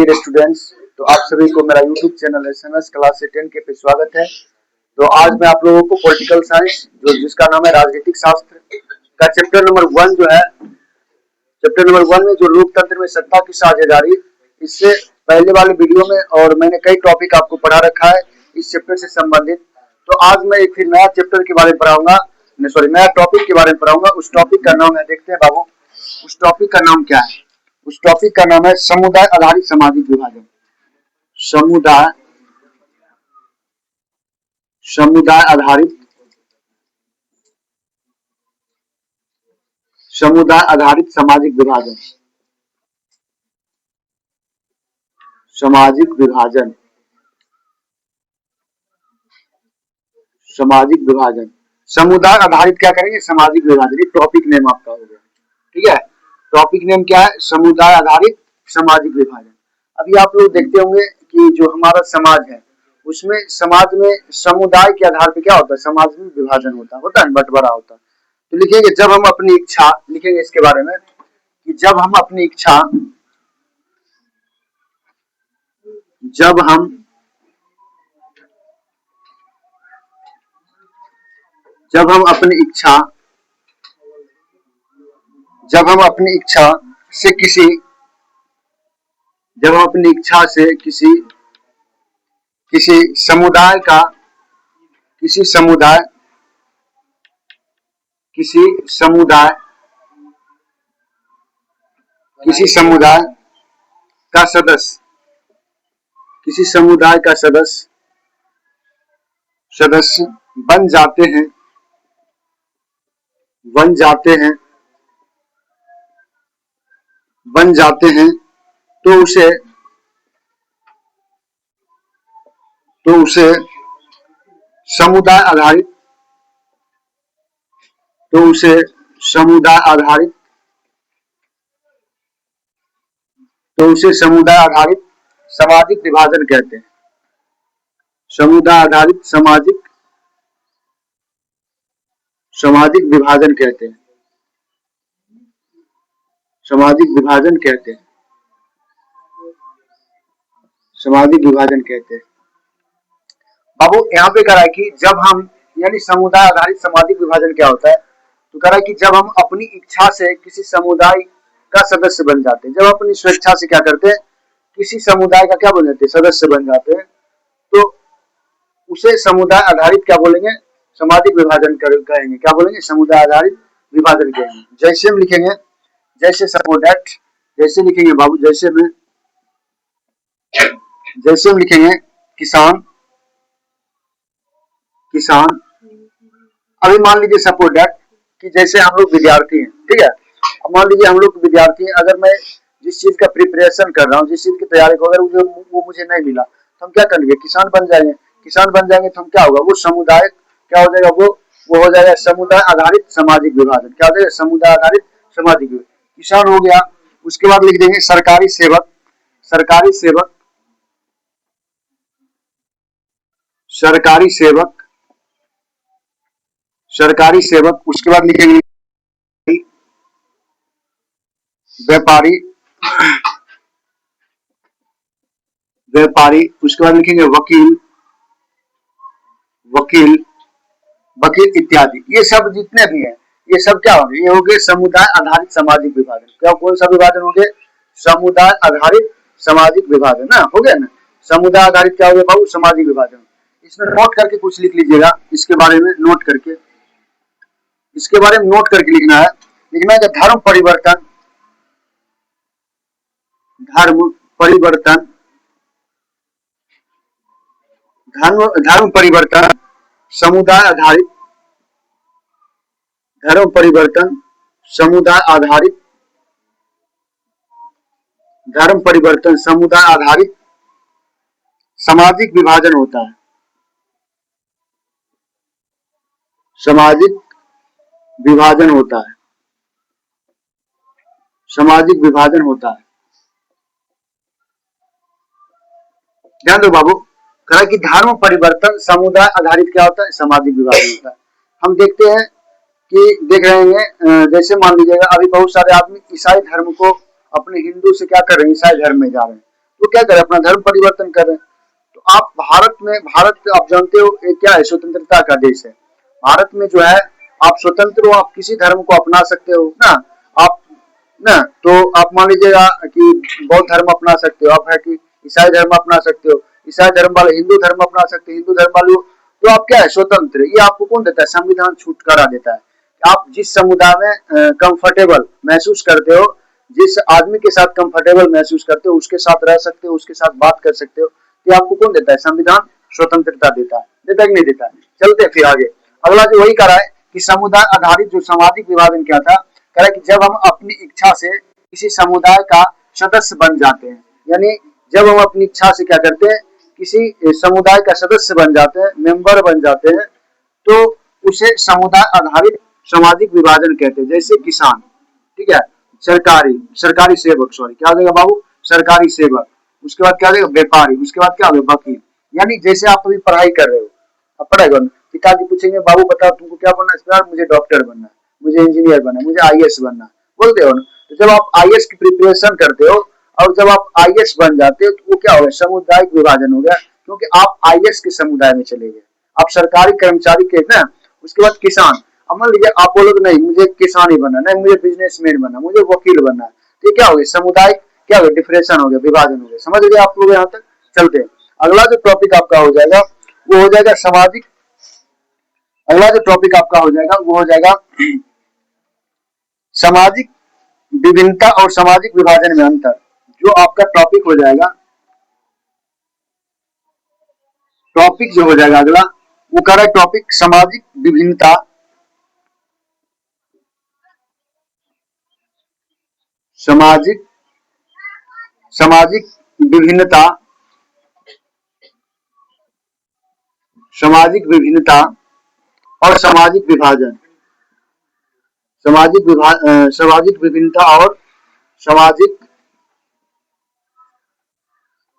Dear students, तो आप सभी को मेरा यूट्यूब चैनल एसएमएस क्लास से 10 के पे स्वागत है। तो आज मैं आप लोगों को पॉलिटिकल साइंस जिसका नाम है राजनीतिक शास्त्र का चैप्टर नंबर 1 जो है, चैप्टर नंबर 1 में जो लोकतंत्र में सत्ता की साझेदारी, इससे पहले वाले वीडियो में और मैंने कई टॉपिक आपको पढ़ा रखा है इस चैप्टर से संबंधित। तो आज मैं एक फिर नया चैप्टर के बारे में पढ़ाऊंगा, नया टॉपिक के बारे में पढ़ाऊंगा। उस टॉपिक का नाम है, देखते हैं बाबू उस टॉपिक का नाम क्या है। उस टॉपिक का नाम है समुदाय आधारित सामाजिक विभाजन। समुदाय आधारित सामाजिक विभाजन। सामाजिक विभाजन समुदाय आधारित क्या करेंगे, सामाजिक विभाजन। ये टॉपिक नेम आपका हो गया, ठीक है। टॉपिक नेम क्या है, समुदाय आधारित सामाजिक विभाजन। अभी आप लोग देखते होंगे कि जो हमारा समाज है उसमें समाज में समुदाय के आधार पर क्या होता है, समाज में विभाजन होता है, बंटवारा होता है। तो लिखेंगे जब हम अपनी इच्छा, लिखेंगे इसके बारे में कि जब हम अपनी इच्छा किसी समुदाय का सदस्य बन जाते हैं तो उसे समुदाय आधारित सामाजिक विभाजन कहते हैं। समुदाय आधारित सामाजिक विभाजन कहते हैं। सामाजिक विभाजन कहते हैं। बाबू यहाँ पे कह रहा है कि जब हम, यानी समुदाय आधारित सामाजिक विभाजन क्या होता है, तो कह रहा है कि जब हम अपनी इच्छा से किसी समुदाय का सदस्य बन जाते हैं, जब अपनी स्वेच्छा से क्या करते हैं, किसी समुदाय का क्या बन जाते हैं, सदस्य बन जाते हैं, तो उसे समुदाय आधारित क्या बोलेंगे, सामाजिक विभाजन कहेंगे। क्या बोलेंगे, समुदाय आधारित विभाजन कहेंगे। जैसे हम लिखेंगे, जैसे सपोज दैट, जैसे लिखेंगे बाबू, जैसे हम लिखेंगे किसान। अभी मान लीजिए सपोज दैट कि जैसे हम लोग विद्यार्थी हैं, ठीक है। अब मान लीजिए हम लोग विद्यार्थी हैं, अगर मैं जिस चीज का प्रिपरेशन कर रहा हूँ, जिस चीज की तैयारी को, अगर वो मुझे नहीं मिला तो हम क्या करेंगे, किसान बन जाएंगे। तो हम क्या होगा, वो समुदाय क्या हो जाएगा, वो हो जाएगा समुदाय आधारित सामाजिक विभाजन। क्या हो जाएगा, समुदाय आधारित सामाजिक विभाजन। किसान हो गया। उसके बाद लिख देंगे सरकारी सेवक। उसके बाद लिखेंगे व्यापारी। उसके बाद लिखेंगे वकील इत्यादि। ये सब जितने भी हैं, ये सब क्या होंगे, ये हो गए समुदाय आधारित सामाजिक विभाजन। क्या, कौन सा विभाजन हो गए, समुदाय आधारित सामाजिक विभाजन ना, हो गया ना। समुदाय आधारित क्या हो गया बाबू, सामाजिक विभाजन। इसमें नोट करके कुछ लिख लीजिएगा, इसके बारे में नोट करके लिखना है कि धर्म परिवर्तन समुदाय आधारित सामाजिक विभाजन होता है। सामाजिक विभाजन होता है। ध्यान दो बाबू, कहा कि धर्म परिवर्तन समुदाय आधारित क्या होता है, सामाजिक विभाजन होता है। हम देखते हैं कि देख रहे हैं, जैसे मान लीजिएगा अभी बहुत सारे आदमी ईसाई धर्म को अपने हिंदू से क्या कर रहे हैं, ईसाई धर्म में जा रहे हैं। वो क्या कर रहे हैं, अपना धर्म परिवर्तन कर रहे हैं। तो आप भारत आप जानते हो ये क्या है, स्वतंत्रता का देश है। भारत में जो है आप स्वतंत्र हो, आप किसी धर्म को अपना सकते हो ना। आप ना तो आप मान लीजिएगा कि बौद्ध धर्म अपना सकते हो, आप है कि ईसाई धर्म अपना सकते हो, ईसाई धर्म वाले हिंदू धर्म अपना सकते हो, हिंदू धर्म वाले तो आप क्या है, स्वतंत्र। ये आपको कौन देता है, संविधान छुटकारा देता है। आप जिस समुदाय में कंफर्टेबल महसूस करते हो, जिस आदमी के साथ कंफर्टेबल महसूस करते हो, उसके साथ रह सकते हो, उसके साथ बात कर सकते हो। ये आपको कौन देता है, संविधान स्वतंत्रता देता है। देता है कि नहीं देता है। चलते फिर आगे, अगला जो वही करा है कि समुदाय आधारित जो सामाजिक विभाजन क्या था, कह रहा है कि जब हम अपनी इच्छा से किसी समुदाय का सदस्य बन जाते हैं, यानी जब हम अपनी इच्छा से क्या करते हैं, किसी समुदाय का सदस्य बन जाते हैं, मेंबर बन जाते हैं, तो उसे समुदाय आधारित सामाजिक विभाजन कहते हैं। जैसे किसान, ठीक है, सरकारी सेवक, सॉरी क्या हो जाएगा बाबू, सरकारी सेवक, उसके बाद क्या हो जाएगा व्यापारी, उसके बाद क्या हो गया वकील। यानी जैसे आप अभी पढ़ाई कर रहे हो, अब पढ़ाई करो, पिताजी पूछेंगे बाबू बताओ तुमको क्या बनना है, यार मुझे डॉक्टर बनना है, मुझे इंजीनियर बनना है, मुझे आईएएस बनना है, बोलते हो ना। तो जब आप आईएएस की प्रिपरेशन करते हो और जब आप आईएएस बन जाते हो, तो वो क्या हो गया, सामुदायिक विभाजन हो गया, क्योंकि आप आईएएस के समुदाय में चले गए। आप सरकारी कर्मचारी के ना, उसके बाद किसान। अब मान लीजिए आप बोलोगे नहीं मुझे किसान ही बनना, नहीं मुझे बिजनेसमैन बनना, मुझे वकील बनना है, तो ये क्या हो गया, समुदाय क्या हो गया, डिफरेंशन हो गया, विभाजन हो गया। समझ गए आप लोग यहाँ तक। चलते हैं, अगला जो टॉपिक आपका हो जाएगा वो हो जाएगा सामाजिक, अगला जो टॉपिक आपका हो जाएगा वो हो जाएगा सामाजिक विभिन्नता और सामाजिक विभाजन में अंतर। जो आपका टॉपिक हो जाएगा, टॉपिक जो हो जाएगा अगला, वो कह रहा है टॉपिक सामाजिक विभिन्नता, सामाजिक सामाजिक विभिन्नता, सामाजिक विभिन्नता और सामाजिक विभाजन, सामाजिक विभिन्नता सामाजिक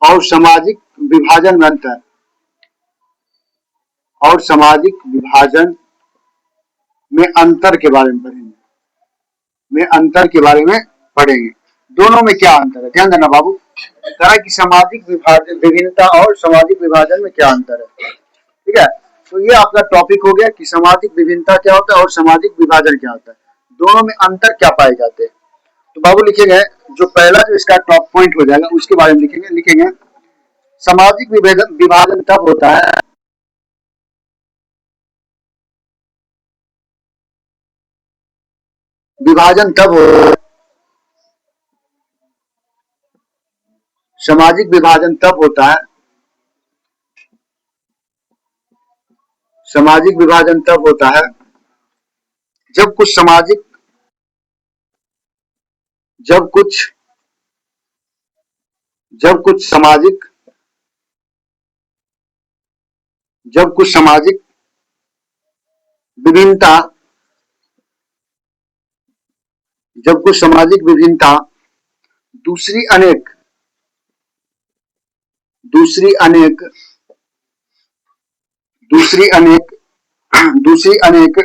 और सामाजिक विभाजन में अंतर, और सामाजिक विभाजन में अंतर के बारे में पढ़ेंगे, में अंतर के बारे में पढ़ेंगे। दोनों में क्या अंतर है, ध्यान देना बाबू। कहा कि सामाजिक विभिन्नता और सामाजिक विभाजन में क्या अंतर है, ठीक है। तो ये आपका टॉपिक हो गया कि सामाजिक विभिन्नता क्या होता है और सामाजिक विभाजन क्या होता है, दोनों में अंतर क्या पाए जाते हैं। तो बाबू लिखेंगे जो पहला जो इसका टॉप पॉइंट हो जाएगा उसके बारे में लिखेंगे सामाजिक विभाजन तब होता है, विभाजन तब हो सामाजिक विभाजन तब होता है, सामाजिक विभाजन तब होता है जब कुछ सामाजिक जब कुछ जब कुछ सामाजिक जब कुछ सामाजिक विभिन्नता जब कुछ सामाजिक विभिन्नता दूसरी अनेक दूसरी अनेक दूसरी अनेक दूसरी अनेक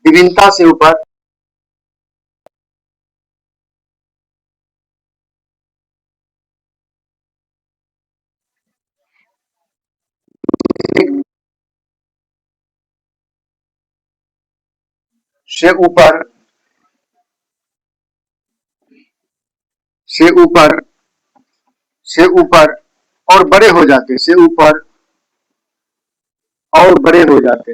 विभिन्नता से ऊपर से ऊपर से ऊपर से ऊपर और बड़े हो जाते, से ऊपर और बड़े हो जाते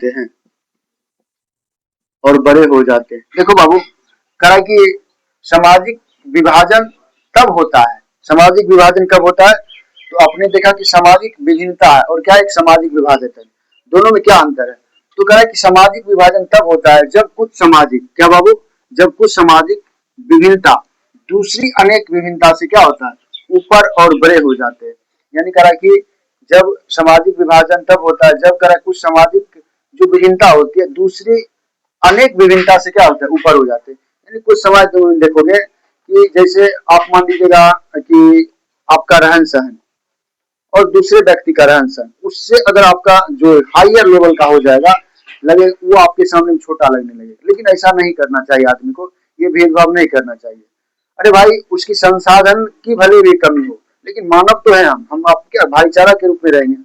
हैं और बड़े हो जाते हैं। देखो बाबू, कहा कि सामाजिक विभाजन तब होता है, सामाजिक विभाजन कब होता है, तो आपने देखा कि सामाजिक विभिन्नता है और क्या एक सामाजिक विभाजन है, दोनों में क्या अंतर है। तो कह रहा है कि सामाजिक विभाजन तब होता है जब कुछ सामाजिक, क्या बाबू, जब कुछ सामाजिक विभिन्नता दूसरी अनेक विभिन्नता से क्या होता है, ऊपर और बड़े हो जाते हैं। यानी कह रहा है कि जब सामाजिक विभाजन तब होता है जब कह रहा है कुछ सामाजिक जो विभिन्नता होती है दूसरी अनेक विभिन्नता से क्या होता है, ऊपर हो जाते हैं। यानी कुछ समाज में देखोगे कि जैसे आप मान लीजिएगा कि आपका रहन सहन और दूसरे व्यक्ति का रहन सहन, उससे अगर आपका जो हायर लेवल का हो जाएगा, लगे वो आपके सामने छोटा लगने लगे, लेकिन ऐसा नहीं करना चाहिए आदमी को। ये भेदभाव नहीं करना चाहिए। अरे भाई, उसकी संसाधन की भले भी कमी हो, लेकिन मानव तो है हम आपके भाईचारा के रूप में रहेंगे।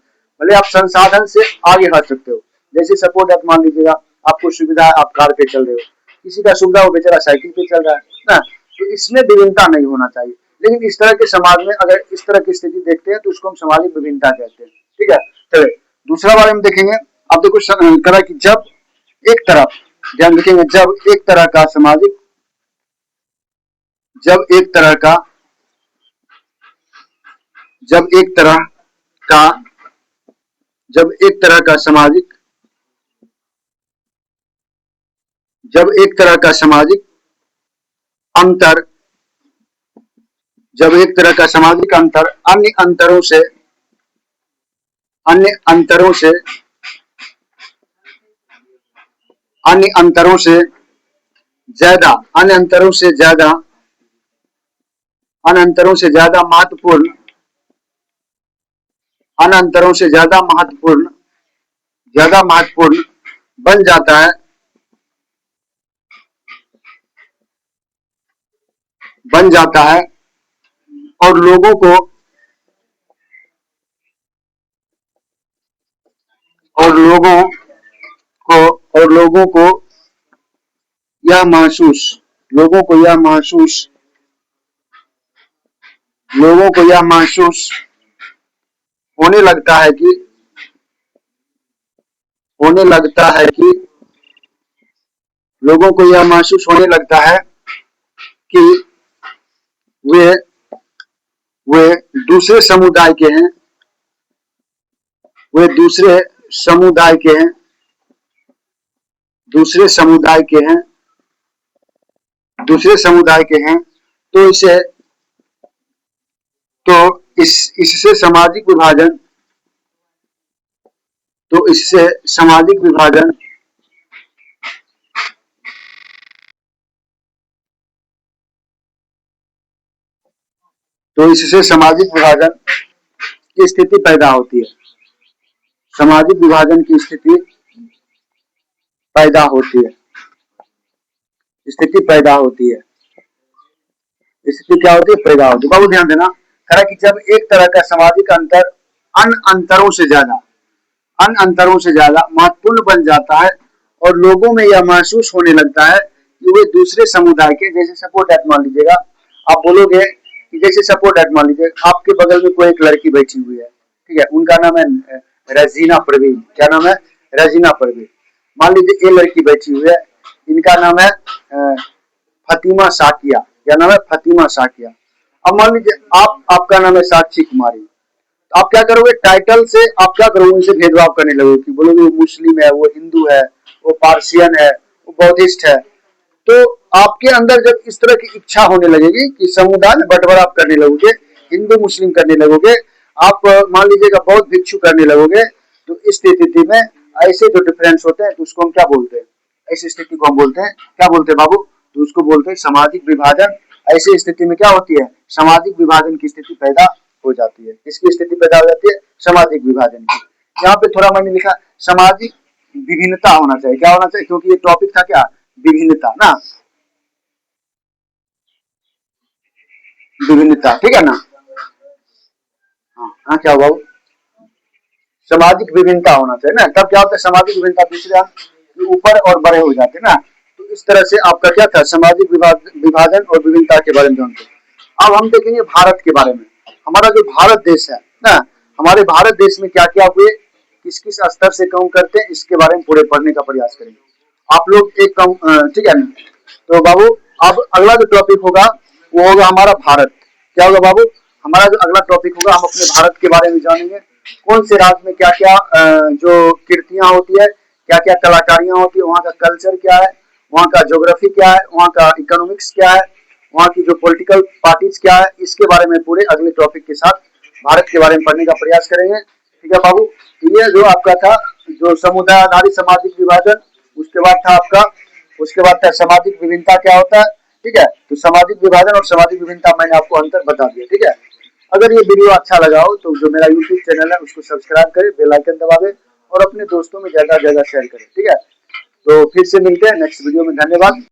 भले आप संसाधन से आगे हट सकते हो, जैसे सपोर्ट आप मान लीजिएगा, आपको सुविधा है, आप कार पे चल रहे हो, किसी का सुविधा वो बेचारा साइकिल पे चल रहा है ना, तो इसमें विभिन्नता नहीं होना चाहिए। लेकिन इस तरह के समाज में अगर इस तरह की स्थिति देखते हैं तो उसको हम सामाजिक विभिन्नता कहते हैं। ठीक है, चलिए दूसरा बारे में देखेंगे। आप देखो करा कि जब एक तरफ, ध्यान रखेंगे, जब एक तरह का सामाजिक, जब एक तरह का जब एक तरह का जब एक तरह का सामाजिक जब एक तरह का सामाजिक अंतर जब एक तरह का सामाजिक अंतर अन्य अंतरों से अन्य अंतरों से अन्य अंतरों से ज्यादा अन्य अंतरों से ज्यादा अन्य अंतरों से ज्यादा महत्वपूर्ण अन्य अंतरों से ज्यादा महत्वपूर्ण बन जाता है और लोगों को और लोगों को और लोगों को यह महसूस लोगों को यह महसूस लोगों को यह महसूस होने लगता है कि लोगों को यह महसूस होने लगता है कि वे वे दूसरे समुदाय के हैं वे दूसरे समुदाय के हैं दूसरे समुदाय के हैं दूसरे समुदाय के हैं तो इससे सामाजिक विभाजन की स्थिति पैदा होती है। सामाजिक विभाजन की स्थिति पैदा होती है। स्थिति पैदा होती है। स्थिति क्या होती है? पैदा होती है। बहुत ध्यान देना, कहा कि जब एक तरह का सामाजिक अंतर अन्य अंतरों से ज्यादा महत्वपूर्ण बन जाता है और लोगों में यह महसूस होने लगता है कि वे दूसरे समुदाय के, जैसे सपोर्ट एट मान लीजिएगा, आप बोलोगे कि जैसे सपोर्ट एट मान लीजिए आपके बगल में कोई एक लड़की बैठी हुई है, ठीक है, उनका नाम है रजीना परवीन। क्या नाम है? रजीना परवीन। मान लीजिए ये लड़की बैठी हुई है, इनका नाम है फतिमा साकिया। क्या नाम है? फतिमा साकिया। अब मान लीजिए आपका नाम है साक्षी कुमारी। आप क्या करोगे? टाइटल से आप क्या करोगे? उनसे भेदभाव करने लगोगे कि बोलोगे वो मुस्लिम है, वो हिंदू है, वो पार्सियन है, वो बौद्धिस्ट है। तो आपके अंदर जब इस तरह की इच्छा होने लगेगी कि समुदाय में बंटवारा आप करने लगोगे, हिंदू मुस्लिम करने लगोगे, आप मान लीजिएगा बौद्ध भिक्षु करने लगोगे, तो इस स्थिति में ऐसे जो डिफरेंस होते हैं तो उसको हम क्या बोलते हैं? ऐसी स्थिति को हम बोलते हैं, क्या बोलते हैं बाबू? तो उसको बोलते हैं सामाजिक विभाजन। ऐसी स्थिति में क्या होती है? सामाजिक विभाजन की स्थिति पैदा हो जाती है। किसकी स्थिति पैदा हो जाती है? सामाजिक विभाजन की। यहाँ पे थोड़ा मैंने लिखा सामाजिक विभिन्नता होना चाहिए। क्या होना चाहिए? क्योंकि ये टॉपिक था क्या? विभिन्नता ना, विभिन्नता, ठीक है ना? हाँ क्या हुआ? सामाजिक विभिन्नता होना चाहिए ना, तब क्या होता है? सामाजिक विभिन्नता दूसरे ऊपर और बड़े हो जाते ना। तो इस तरह से आपका क्या था? सामाजिक विभाजन और विभिन्नता के बारे में जानते हैं। अब हम देखेंगे भारत के बारे में। हमारा जो भारत देश है ना, हमारे भारत देश में क्या क्या हुए, किस किस स्तर से काम करते हैं, इसके बारे में पूरे पढ़ने का प्रयास करेंगे। आप लोग एक कम, ठीक है ना? तो बाबू अब अगला जो टॉपिक होगा वो होगा हमारा भारत। क्या होगा बाबू? हमारा जो अगला टॉपिक होगा, हम अपने भारत के बारे में जानेंगे। कौन से राज्य में क्या क्या जो कीर्तियां होती है, क्या क्या कलाकारियां होती है, वहाँ का कल्चर क्या है, वहाँ का ज्योग्राफी क्या है, वहाँ का इकोनॉमिक्स क्या है, वहाँ की जो पॉलिटिकल पार्टीज क्या है, इसके बारे में पूरे अगले टॉपिक के साथ भारत के बारे में पढ़ने का प्रयास करेंगे। ठीक है बाबू? ये जो आपका था जो समुदाय आधारित सामाजिक विभाजन, उसके बाद था सामाजिक विभिन्नता क्या होता है। ठीक है, तो सामाजिक विभाजन और सामाजिक विभिन्नता मैंने आपको अंतर बता दिया। ठीक है, अगर ये वीडियो अच्छा लगा हो तो जो मेरा यूट्यूब चैनल है उसको सब्सक्राइब करें, बेल आइकन दबावे और अपने दोस्तों में ज्यादा से ज्यादा शेयर करें। ठीक है, तो फिर से मिलते हैं नेक्स्ट वीडियो में। धन्यवाद।